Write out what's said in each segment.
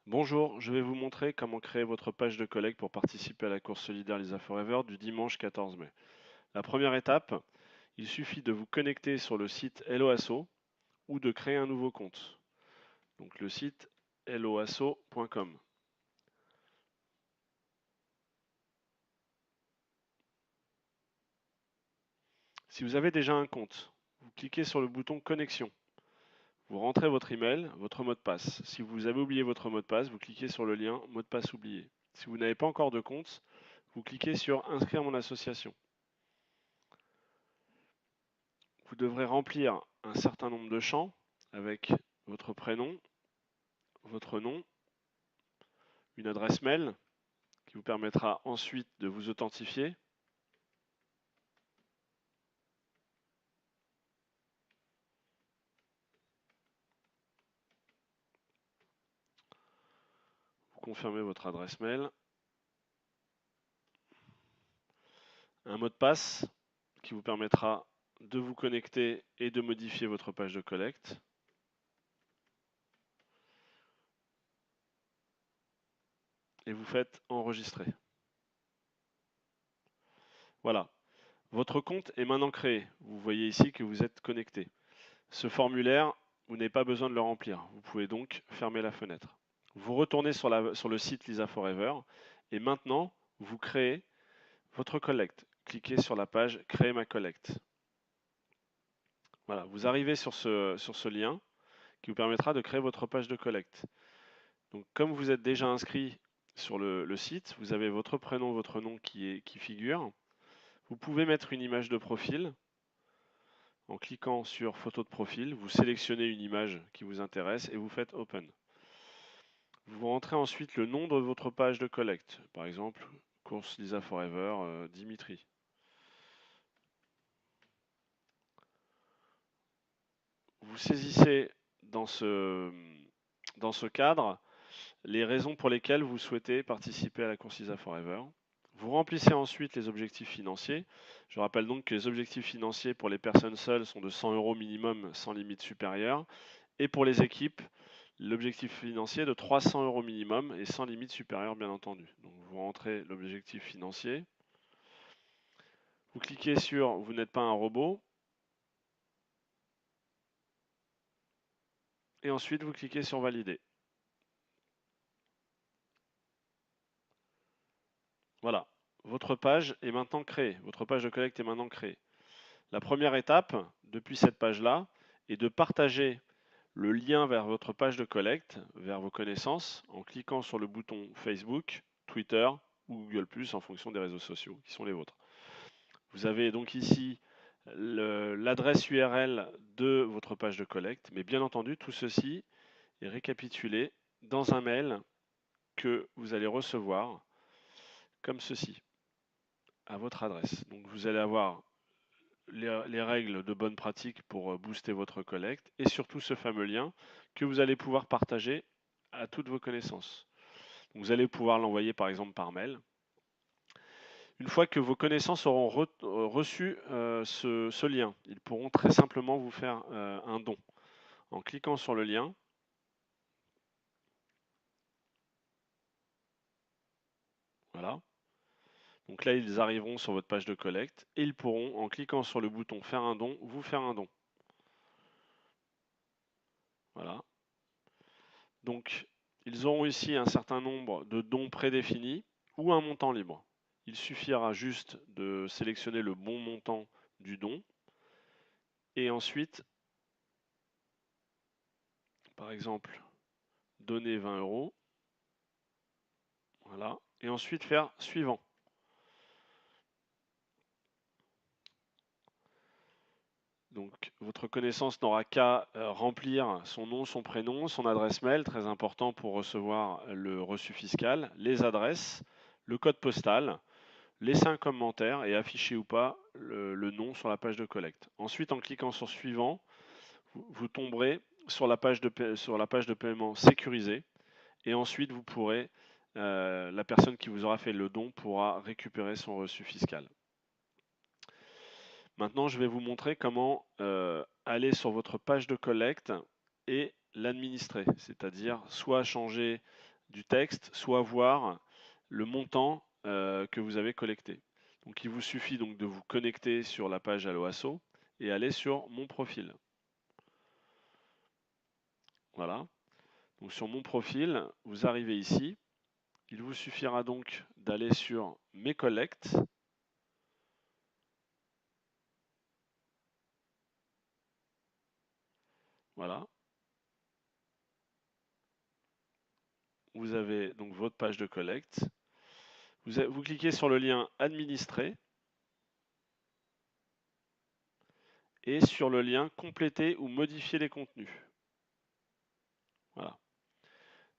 Bonjour, je vais vous montrer comment créer votre page de collecte pour participer à la course solidaire Lisa Forever du dimanche 14 mai. La première étape, il suffit de vous connecter sur le site Helloasso ou de créer un nouveau compte. Donc le site helloasso.com. Si vous avez déjà un compte, vous cliquez sur le bouton Connexion. Vous rentrez votre email, votre mot de passe. Si vous avez oublié votre mot de passe, vous cliquez sur le lien mot de passe oublié. Si vous n'avez pas encore de compte, vous cliquez sur Inscrire mon association. Vous devrez remplir un certain nombre de champs avec votre prénom, votre nom, une adresse mail qui vous permettra ensuite de vous authentifier. Vous confirmez votre adresse mail. Un mot de passe qui vous permettra de vous connecter et de modifier votre page de collecte. Et vous faites enregistrer. Voilà, votre compte est maintenant créé. Vous voyez ici que vous êtes connecté. Ce formulaire, vous n'avez pas besoin de le remplir. Vous pouvez donc fermer la fenêtre. Vous retournez sur le site Lisa Forever et maintenant, vous créez votre collecte. Cliquez sur la page Créer ma collecte. Voilà, vous arrivez sur ce lien qui vous permettra de créer votre page de collecte. Donc, comme vous êtes déjà inscrit sur le site, vous avez votre prénom, votre nom qui figure. Vous pouvez mettre une image de profil. En cliquant sur photo de profil, vous sélectionnez une image qui vous intéresse et vous faites Open. Vous rentrez ensuite le nom de votre page de collecte. Par exemple, course Lisa Forever, Dimitri. Vous saisissez dans ce cadre les raisons pour lesquelles vous souhaitez participer à la course Lisa Forever. Vous remplissez ensuite les objectifs financiers. Je rappelle donc que les objectifs financiers pour les personnes seules sont de 100 € minimum sans limite supérieure. Et pour les équipes, l'objectif financier est de 300 € minimum et sans limite supérieure bien entendu. Donc vous rentrez l'objectif financier. Vous cliquez sur Vous n'êtes pas un robot. Et ensuite vous cliquez sur Valider. Voilà, votre page est maintenant créée. Votre page de collecte est maintenant créée. La première étape, depuis cette page-là, est de partager le lien vers votre page de collecte, vers vos connaissances, en cliquant sur le bouton Facebook, Twitter ou Google+, en fonction des réseaux sociaux qui sont les vôtres. Vous avez donc ici l'adresse URL de votre page de collecte, mais bien entendu, tout ceci est récapitulé dans un mail que vous allez recevoir comme ceci, à votre adresse. Donc vous allez avoir les règles de bonne pratique pour booster votre collecte et surtout ce fameux lien que vous allez pouvoir partager à toutes vos connaissances. Vous allez pouvoir l'envoyer par exemple par mail. Une fois que vos connaissances auront reçu ce lien, ils pourront très simplement vous faire un don. En cliquant sur le lien, voilà. Donc là, ils arriveront sur votre page de collecte et ils pourront, en cliquant sur le bouton Faire un don, vous faire un don. Voilà. Donc, ils auront ici un certain nombre de dons prédéfinis ou un montant libre. Il suffira juste de sélectionner le bon montant du don et ensuite, par exemple, donner 20 €. Voilà. Et ensuite faire suivant. Donc, votre connaissance n'aura qu'à remplir son nom, son prénom, son adresse mail, très important pour recevoir le reçu fiscal, les adresses, le code postal, laisser un commentaire et afficher ou pas le nom sur la page de collecte. Ensuite, en cliquant sur suivant, vous tomberez sur la page de paiement sécurisée et ensuite vous pourrez, la personne qui vous aura fait le don pourra récupérer son reçu fiscal. Maintenant, je vais vous montrer comment aller sur votre page de collecte et l'administrer, c'est-à-dire soit changer du texte, soit voir le montant que vous avez collecté. Donc il vous suffit donc de vous connecter sur la page Alloasso et aller sur mon profil. Voilà. Donc sur mon profil, vous arrivez ici. Il vous suffira donc d'aller sur mes collectes. Voilà. Vous avez donc votre page de collecte. Vous cliquez sur le lien administrer et sur le lien compléter ou modifier les contenus. Voilà.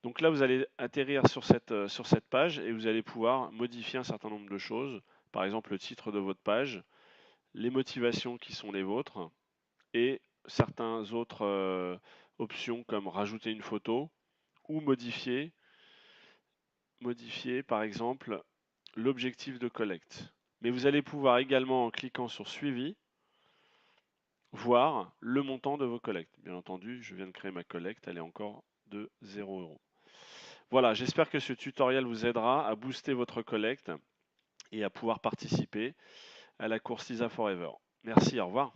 Donc là, vous allez atterrir sur cette page et vous allez pouvoir modifier un certain nombre de choses. Par exemple, le titre de votre page, les motivations qui sont les vôtres et certaines autres options comme rajouter une photo ou modifier par exemple l'objectif de collecte. Mais vous allez pouvoir également, en cliquant sur suivi, voir le montant de vos collectes. Bien entendu, je viens de créer ma collecte, elle est encore de 0 €. Voilà, j'espère que ce tutoriel vous aidera à booster votre collecte et à pouvoir participer à la course Lisa Forever. Merci, au revoir.